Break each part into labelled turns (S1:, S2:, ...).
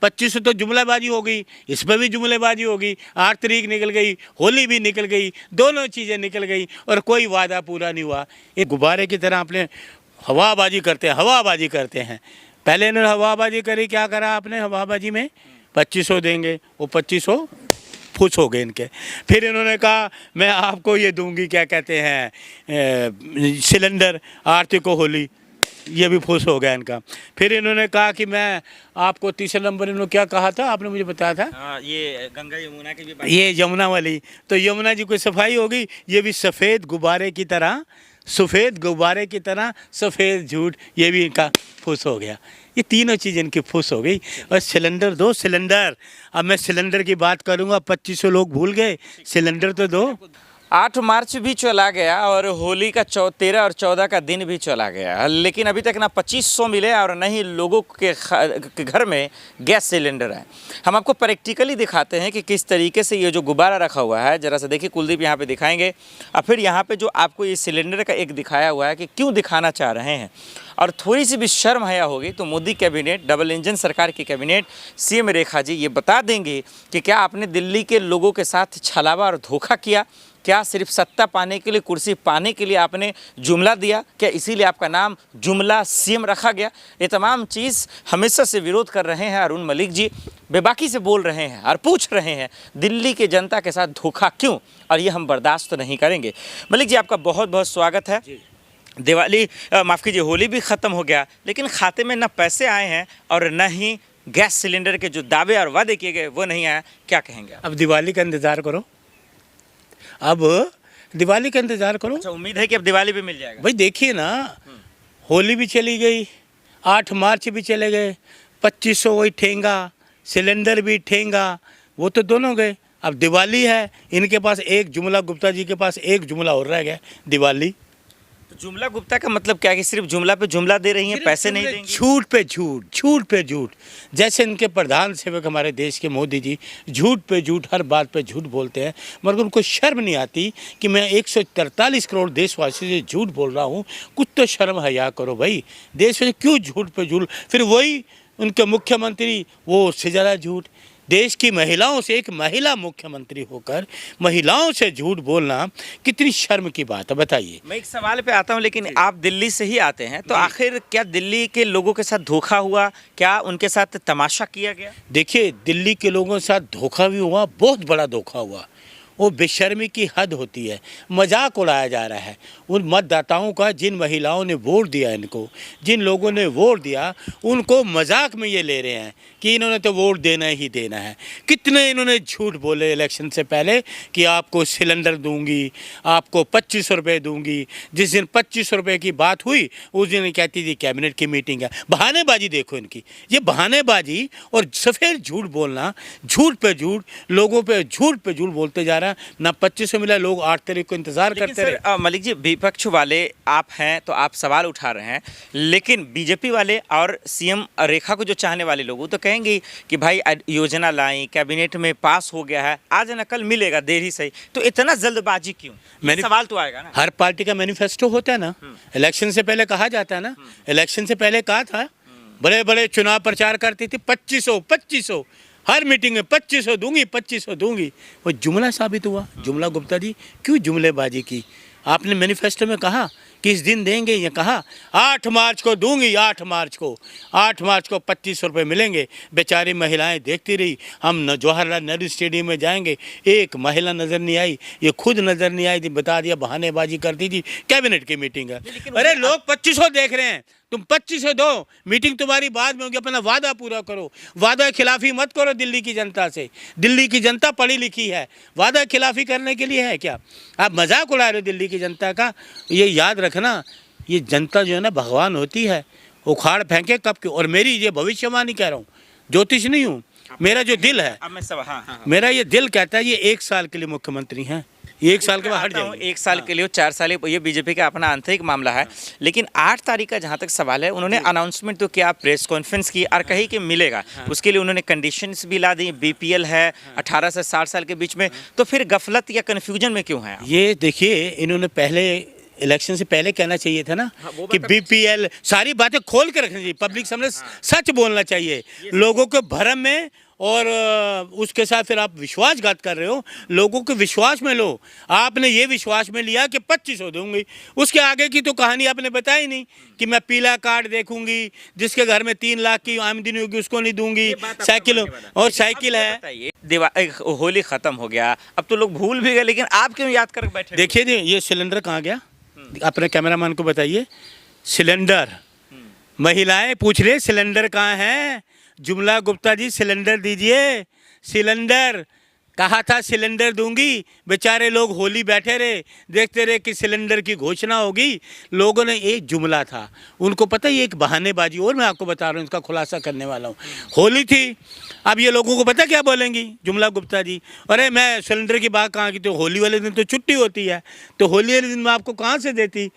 S1: 25 तो जुमलाबाजी हो गई, इस पर भी जुमलेबाजी होगी। 8 तारीख निकल गई, होली भी निकल गई, दोनों चीज़ें निकल गई और कोई वादा पूरा नहीं हुआ। एक गुब्बारे की तरह आपने हवाबाजी करते हैं। पहले इन्होंने हवाबाजी करी, क्या करा आपने हवाबाजी में? 2500 देंगे, वो 2500 फुस हो गए इनके। फिर इन्होंने कहा मैं आपको ये दूंगी, क्या कहते हैं, सिलेंडर आरती को होली, ये भी फुस हो गया इनका। फिर इन्होंने कहा कि मैं आपको तीसरे नंबर, इन्होंने क्या कहा था आपने मुझे बताया था?
S2: ये गंगा यमुना की भी
S1: ये यमुना वाली, तो यमुना जी को सफाई होगी। ये भी सफ़ेद गुब्बारे की तरह, सफ़ेद झूठ, ये भी इनका फुस हो गया। ये तीनों चीज़ इनकी फुस हो गई। और सिलेंडर दो, सिलेंडर। अब मैं सिलेंडर की बात करूँगा, 2500 लोग भूल गए, सिलेंडर तो दो।
S2: 8 मार्च भी चला गया और होली का 13 और 14 का दिन भी चला गया, लेकिन अभी तक ना 2500 मिले और न ही लोगों के घर में गैस सिलेंडर है। हम आपको प्रैक्टिकली दिखाते हैं कि किस तरीके से ये जो गुब्बारा रखा हुआ है, ज़रा सा देखिए, कुलदीप यहाँ पे दिखाएंगे। और फिर यहाँ पे जो आपको ये सिलेंडर का एक दिखाया हुआ है कि क्यों दिखाना चाह रहे हैं। और थोड़ी सी भी शर्म हया होगी तो मोदी कैबिनेट, डबल इंजन सरकार की कैबिनेट, सीएम रेखा जी ये बता देंगे कि क्या आपने दिल्ली के लोगों के साथ छलावा और धोखा किया? क्या सिर्फ सत्ता पाने के लिए, कुर्सी पाने के लिए आपने जुमला दिया? क्या इसीलिए आपका नाम जुमला सीएम रखा गया? ये तमाम चीज़ हमेशा से विरोध कर रहे हैं अरुण मलिक जी, बेबाकी से बोल रहे हैं और पूछ रहे हैं दिल्ली के जनता के साथ धोखा क्यों, और ये हम बर्दाश्त तो नहीं करेंगे। मलिक जी आपका बहुत बहुत स्वागत है। दिवाली, माफ़ कीजिए, होली भी ख़त्म हो गया, लेकिन खाते में न पैसे आए हैं और न ही गैस सिलेंडर के जो दावे और वादे किए गए वो नहीं आया। क्या कहेंगे?
S1: अब दिवाली का इंतज़ार करो, अब दिवाली का इंतज़ार करो।
S2: अच्छा, उम्मीद है कि अब दिवाली भी मिल जाएगा।
S1: भाई देखिए ना, होली भी चली गई, 8 मार्च भी चले गए, 2500 वही ठेंगा, सिलेंडर भी ठेंगा, वो तो दोनों गए। अब दिवाली है, इनके पास एक जुमला, गुप्ता जी के पास एक जुमला और रह गया, दिवाली।
S2: तो जुमला गुप्ता का मतलब क्या है कि सिर्फ जुमला पे जुमला दे रही हैं, पैसे नहीं देंगी?
S1: झूठ पे झूठ, झूठ पे झूठ। जैसे इनके प्रधान सेवक हमारे देश के मोदी जी झूठ पे झूठ, हर बात पे झूठ बोलते हैं, मगर उनको शर्म नहीं आती कि मैं 143 करोड़ देशवासियों से झूठ बोल रहा हूँ। कुछ तो शर्म हया करो भाई, देश में क्यों झूठ पे झूठ। फिर वही उनके मुख्यमंत्री, वो उससे ज़्यादा झूठ। देश की महिलाओं से, एक महिला मुख्यमंत्री होकर महिलाओं से झूठ बोलना कितनी शर्म की बात है, बताइए।
S2: मैं एक सवाल पे आता हूं, लेकिन आप दिल्ली से ही आते हैं, तो आखिर क्या दिल्ली के लोगों के साथ धोखा हुआ? क्या उनके साथ तमाशा किया गया?
S1: देखिए, दिल्ली के लोगों के साथ धोखा भी हुआ, बहुत बड़ा धोखा हुआ। वो बेशर्मी की हद होती है, मजाक उड़ाया जा रहा है उन मतदाताओं का। जिन महिलाओं ने वोट दिया, इनको जिन लोगों ने वोट दिया, उनको मजाक में ये ले रहे हैं कि इन्होंने तो वोट देना ही देना है। कितने इन्होंने झूठ बोले इलेक्शन से पहले कि आपको सिलेंडर दूंगी, आपको 2500 रुपये दूंगी। जिस दिन 2500 रुपये की बात हुई, उस दिन कहती थी कैबिनेट की मीटिंग है। बहानेबाजी देखो इनकी, ये बहानेबाजी और सफ़ेद झूठ बोलना, झूठ पे झूठ, लोगों पे झूठ बोलते जा रहे हैं। ना 2500 मिला, लोग 8 तारीख को इंतजार करते रहे।
S2: मलिक जी, विपक्ष वाले आप हैं तो आप सवाल उठा रहे हैं, लेकिन बीजेपी वाले और सीएम रेखा को जो चाहने वाले लोग तो कहेंगे कि भाई योजना लाई, कैबिनेट में पास हो गया है, आज न कल मिलेगा, देर ही सही, तो इतना जल्दबाजी क्यों? सवाल तो आएगा ना।
S1: हर पार्टी का मैनिफेस्टो होता है ना, इलेक्शन से पहले कहा जाता है ना। इलेक्शन से पहले कहा था, बड़े बड़े चुनाव प्रचार करती थी, 2500 हर मीटिंग में 2500 दूंगी। वो जुमला साबित हुआ। जुमला गुप्ता जी, क्यों जुमलेबाजी की? आपने मैनिफेस्टो में कहा कि इस दिन देंगे, ये कहा 8 मार्च को दूंगी, 8 मार्च को 2500 रुपये मिलेंगे। बेचारी महिलाएं देखती रही। हम जवाहरलाल नेहरू स्टेडियम में जाएंगे, एक महिला नज़र नहीं आई, ये खुद नज़र नहीं आई थी, बता दिया बहानेबाजी करती थी, कैबिनेट की मीटिंग है। अरे लोग 2500 देख रहे हैं, तुम 2500 दो, मीटिंग तुम्हारी बाद में होगी, अपना वादा पूरा करो। वादा खिलाफी मत करो दिल्ली की जनता से। दिल्ली की जनता पढ़ी लिखी है, वादा खिलाफी करने के लिए है क्या? आप मजाक उड़ा रहे हो दिल्ली की जनता का। ये याद रखना, ये जनता जो है ना भगवान होती है, उखाड़ फेंके कब क्यों। और मेरी ये भविष्यवाणी कह रहा हूँ, ज्योतिष नहीं हूँ, मेरा जो दिल है, मेरा ये दिल कहता है ये 1 साल के लिए मुख्यमंत्री हैं, 1 साल के बाद हट जाएंगे।
S2: 1 साल के लिए, 4 साल, ये बीजेपी का अपना आंतरिक मामला है। लेकिन 8 तारीख का जहाँ तक सवाल है, उन्होंने अनाउंसमेंट तो किया, प्रेस कॉन्फ्रेंस की और कही कि मिलेगा। उसके लिए उन्होंने कंडीशंस भी ला दी, बीपीएल है, 18 से 60 साल के बीच में। तो फिर गफलत या कन्फ्यूजन में क्यों है?
S1: ये देखिए, इन्होंने पहले इलेक्शन से पहले कहना चाहिए था ना
S2: हाँ, वो
S1: कि
S2: बात
S1: बीपीएल सारी बातें खोल के रखनी चाहिए, पब्लिक सामने सच बोलना चाहिए, लोगों को भरम में और उसके साथ फिर आप विश्वासघात कर रहे हो, लोगों के विश्वास में लो। आपने ये विश्वास में लिया कि 2500 दूंगी, उसके आगे की तो कहानी आपने बताई नहीं कि मैं पीला कार्ड देखूंगी, जिसके घर में 3 लाख की आमदनी होगी उसको नहीं दूंगी, साइकिल और साइकिल है।
S2: होली खत्म हो गया, अब तो लोग भूल भी गए, लेकिन आप क्यों याद कर बैठे?
S1: देखिए जी, ये सिलेंडर कहाँ गया, अपने कैमरामैन को बताइए। सिलेंडर, महिलाएं पूछ रही सिलेंडर कहाँ है, जुमला गुप्ता जी सिलेंडर दीजिए, सिलेंडर कहा था सिलेंडर दूंगी, बेचारे लोग होली बैठे रहे, देखते रहे कि सिलेंडर की घोषणा होगी। लोगों ने, एक जुमला था, उनको पता ही एक बहानेबाजी, और मैं आपको बता रहा हूँ, इसका खुलासा करने वाला हूँ। होली थी, अब ये लोगों को पता क्या बोलेंगी जुमला गुप्ता जी, अरे मैं सिलेंडर की बात कहाँ की, तो होली वाले दिन तो छुट्टी होती है, तो होली वाले दिन मैं आपको कहाँ से देती।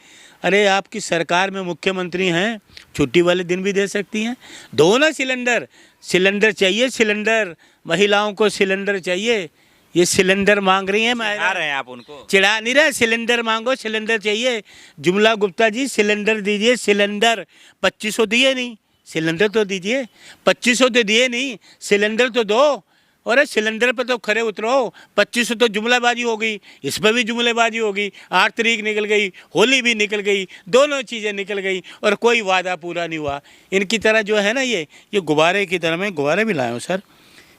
S1: अरे आपकी सरकार में मुख्यमंत्री हैं, छुट्टी वाले दिन भी दे सकती हैं। दो ना सिलेंडर, सिलेंडर चाहिए, सिलेंडर, महिलाओं को सिलेंडर चाहिए। ये सिलेंडर मांग रही हैं,
S2: आ रहे हैं आप उनको,
S1: चिढ़ा नहीं रहे, सिलेंडर मांगो, सिलेंडर चाहिए। जुमला गुप्ता जी सिलेंडर दीजिए, सिलेंडर 2500 दिए नहीं, सिलेंडर तो दीजिए, 2500 तो दिए नहीं, सिलेंडर तो दो। अरे सिलेंडर पे तो खरे उतरो, 2500 तो जुमलाबाजी हो गई, इस पर भी जुमलेबाजी होगी। 8 तारीख निकल गई, होली भी निकल गई, दोनों चीज़ें निकल गई और कोई वादा पूरा नहीं हुआ। इनकी तरह जो है ना, ये गुब्बारे की तरह, मैं गुब्बारे भी लाया हूँ सर,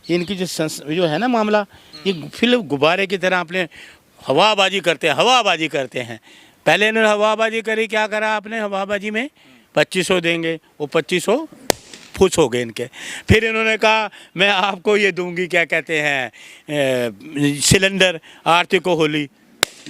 S1: इनकी जो है ना मामला, ये फिर गुब्बारे की तरह अपने हवाबाजी करते हैं, हवाबाजी करते हैं। पहले इन्होंने हवाबाजी करी, क्या करा आपने हवाबाजी में, 2500 देंगे, वो 2500 खुश हो गए इनके। फिर इन्होंने कहा मैं आपको ये दूंगी, क्या कहते हैं, सिलेंडर, आरती को होली,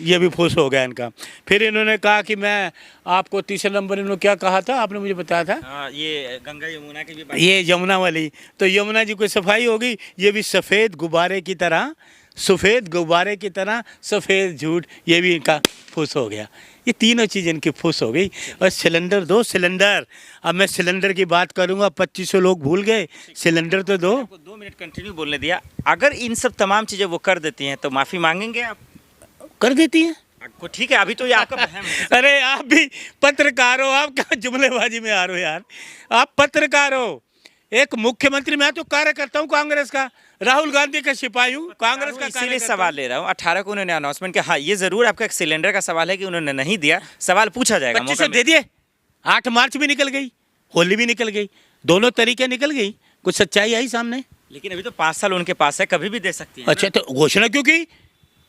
S1: ये भी खुश हो गया इनका। फिर इन्होंने कहा कि मैं आपको तीसरे नंबर, इन्होंने क्या कहा था आपने मुझे बताया था,
S2: ये गंगा यमुना की भी बात,
S1: ये यमुना वाली, तो यमुना जी को सफाई होगी, ये भी सफ़ेद गुब्बारे की तरह, सफ़ेद गुब्बारे की तरह सफ़ेद झूठ, ये भी इनका फुस हो गया। ये तीनों चीज़ इनकी फुस हो गई। और सिलेंडर दो, सिलेंडर, अब मैं सिलेंडर की बात करूंगा, 2500 लोग भूल गए, सिलेंडर तो दो।
S2: 2 मिनट कंटिन्यू बोलने दिया। अगर इन सब तमाम चीज़ें वो कर देती हैं तो माफ़ी मांगेंगे आप?
S1: कर देती हैं,
S2: आपको ठीक है, अभी तो ये आपका वहम है।
S1: अरे आप भी पत्रकार हो, आप क्या जुमलेबाजी में आ रहे हो यार, आप पत्रकार हो, एक मुख्यमंत्री, मैं तो कार्यकर्ता हूँ कांग्रेस का, राहुल गांधी का सिपाही हूँ, कांग्रेस का।
S2: इसीलिए सवाल ले रहा हूँ, 18 को उन्होंने अनाउंसमेंट किया। हाँ, ये जरूर आपका एक सिलेंडर का सवाल है कि उन्होंने नहीं दिया, सवाल पूछा जाएगा।
S1: 2500 दे दिए, 8 मार्च भी निकल गई, होली भी निकल गई, दोनों तरीके निकल गई, कुछ सच्चाई आई सामने।
S2: लेकिन अभी तो 5 साल उनके पास है, कभी भी दे सकती है।
S1: अच्छा, तो घोषणा क्यों की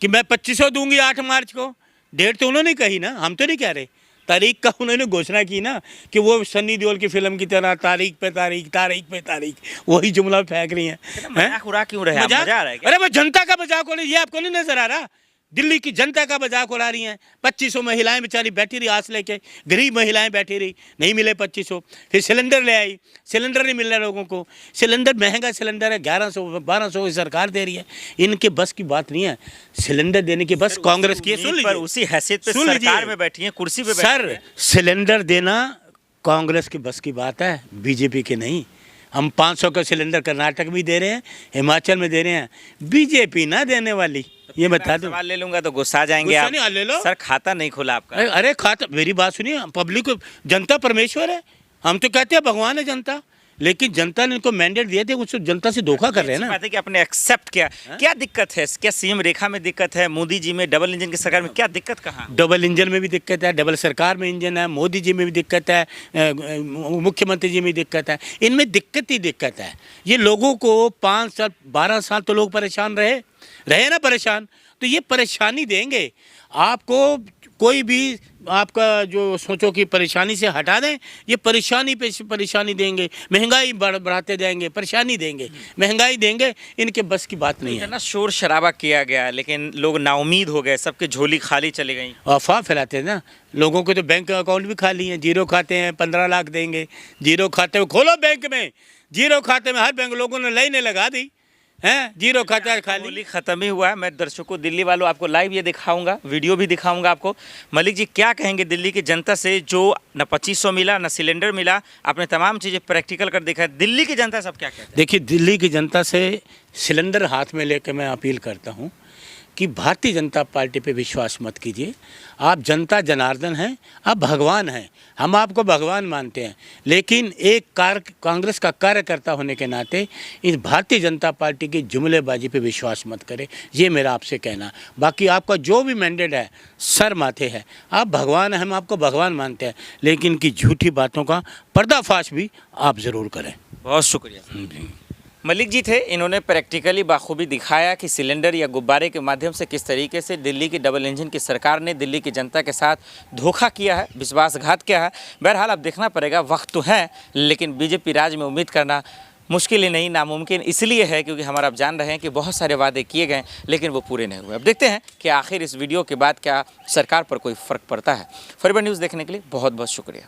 S1: कि मैं 2500 दूंगी 8 मार्च को? डेट तो उन्होंने कही ना, हम तो नहीं कह रहे। तारीख का उन्होंने घोषणा की ना, कि वो सन्नी देओल की फिल्म की तरह तारीख पे तारीख, तारीख पे तारीख, वही जुमला फेंक रही हैं।
S2: मजाक उड़ा क्यों रहे हैं? मजा आ रहा है क्या?
S1: अरे वो जनता का मजाक हो रही है, ये आपको नहीं नजर आ रहा? दिल्ली की जनता का मजाक उड़ा रही हैं। 2500 महिलाएं बेचारी बैठी रही आस लेके, गरीब महिलाएं बैठी रही, नहीं मिले 2500। फिर सिलेंडर ले आई, सिलेंडर नहीं मिल रहा लोगों को, सिलेंडर महंगा सिलेंडर है, 1100 1200 सरकार दे रही है, इनके बस की बात नहीं है सिलेंडर देने की, बस कांग्रेस की है। सुन लीजिए,
S2: उसी हैसियत पे सरकार में बैठी है, कुर्सी पे
S1: सर, सिलेंडर देना कांग्रेस की बस की बात है, बीजेपी की नहीं। हम 500 का सिलेंडर कर्नाटक में दे रहे हैं, हिमाचल में दे रहे हैं, बीजेपी ना देने वाली, ये बता दो।
S2: सवाल ले लूंगा तो गुस्सा जाएंगे आप।
S1: नहीं, ले लो
S2: सर, खाता नहीं खुला आपका।
S1: अरे खाता, मेरी बात सुनिए, पब्लिक को, जनता परमेश्वर है, हम तो कहते हैं भगवान है जनता, लेकिन जनता ने इनको मैंडेट दिए थे, उसको जनता से धोखा कर रहे हैं ना।
S2: बात है कि आपने एक्सेप्ट किया। क्या दिक्कत है? क्या सीएम रेखा में दिक्कत है, मोदी जी में, डबल इंजन की सरकार में क्या दिक्कत? कहाँ?
S1: डबल इंजन में भी दिक्कत है, डबल सरकार में इंजन है, मोदी जी में भी दिक्कत है, मुख्यमंत्री जी में दिक्कत है, इनमें दिक्कत ही दिक्कत है। ये लोगों को 5 साल 12 साल तो लोग परेशान रहे ना, परेशान, तो ये परेशानी देंगे आपको। कोई भी आपका जो सोचो कि परेशानी से हटा दें, ये परेशानी पे परेशानी देंगे, महंगाई बढ़ाते जाएंगे, परेशानी देंगे, महंगाई देंगे, इनके बस की बात नहीं है
S2: ना। शोर शराबा किया गया, लेकिन लोग नाउमीद हो गए, सबके झोली खाली चली गई।
S1: अफवाह फैलाते हैं ना, लोगों के तो बैंक अकाउंट भी खाली हैं, जीरो खाते हैं, 15 लाख देंगे, जीरो खाते में खोलो, बैंक में जीरो खाते में, हर बैंक लोगों ने लाइनें लगा दी हैं, जीरो खाता खाली।
S2: होली खत्म ही हुआ है। मैं दर्शकों, दिल्ली वालों, आपको लाइव ये दिखाऊंगा, वीडियो भी दिखाऊंगा आपको। मलिक जी, क्या कहेंगे दिल्ली की जनता से, जो न 2500 मिला, न सिलेंडर मिला, आपने तमाम चीज़ें प्रैक्टिकल कर देखा है, दिल्ली की जनता सब क्या कहते हैं?
S1: देखिए, दिल्ली की जनता से सिलेंडर हाथ में लेकर मैं अपील करता हूँ कि भारतीय जनता पार्टी पे विश्वास मत कीजिए। आप जनता जनार्दन हैं, आप भगवान हैं, हम आपको भगवान मानते हैं, लेकिन एक कांग्रेस का कार्यकर्ता होने के नाते इस भारतीय जनता पार्टी की जुमलेबाजी पे विश्वास मत करें। ये मेरा आपसे कहना। बाकी आपका जो भी मैंडेट है सर माथे है, आप भगवान हैं, हम आपको भगवान मानते हैं, लेकिन की झूठी बातों का पर्दाफाश भी आप ज़रूर करें।
S2: बहुत शुक्रिया। मलिक जी थे, इन्होंने प्रैक्टिकली बाखूबी दिखाया कि सिलेंडर या गुब्बारे के माध्यम से किस तरीके से दिल्ली की डबल इंजन की सरकार ने दिल्ली की जनता के साथ धोखा किया है, विश्वासघात किया है। बहरहाल अब देखना पड़ेगा, वक्त तो है, लेकिन बीजेपी राज में उम्मीद करना मुश्किल ही नहीं, नामुमकिन इसलिए है क्योंकि हमारा आप जान रहे हैं कि बहुत सारे वादे किए गए लेकिन वो पूरे नहीं हुए। अब देखते हैं कि आखिर इस वीडियो के बाद क्या सरकार पर कोई फ़र्क पड़ता है। फरीबर न्यूज़ देखने के लिए बहुत बहुत शुक्रिया।